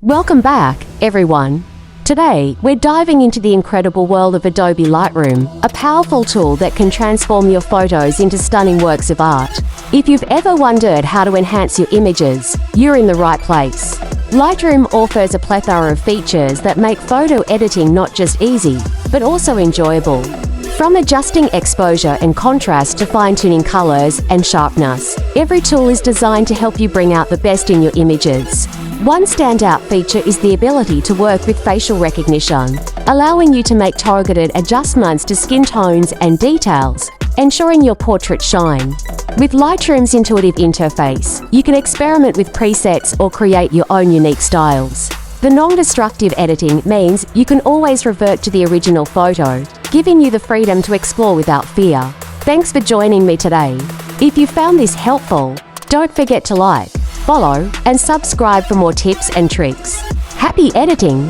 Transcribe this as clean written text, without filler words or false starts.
Welcome back, everyone. Today, we're diving into the incredible world of Adobe Lightroom, a powerful tool that can transform your photos into stunning works of art. If you've ever wondered how to enhance your images, you're in the right place. Lightroom offers a plethora of features that make photo editing not just easy, but also enjoyable. From adjusting exposure and contrast to fine-tuning colors and sharpness, every tool is designed to help you bring out the best in your images. One standout feature is the ability to work with facial recognition, allowing you to make targeted adjustments to skin tones and details, ensuring your portraits shine. With Lightroom's intuitive interface, you can experiment with presets or create your own unique styles. The non-destructive editing means you can always revert to the original photo, giving you the freedom to explore without fear. Thanks for joining me today. If you found this helpful, don't forget to like, follow, and subscribe for more tips and tricks. Happy editing!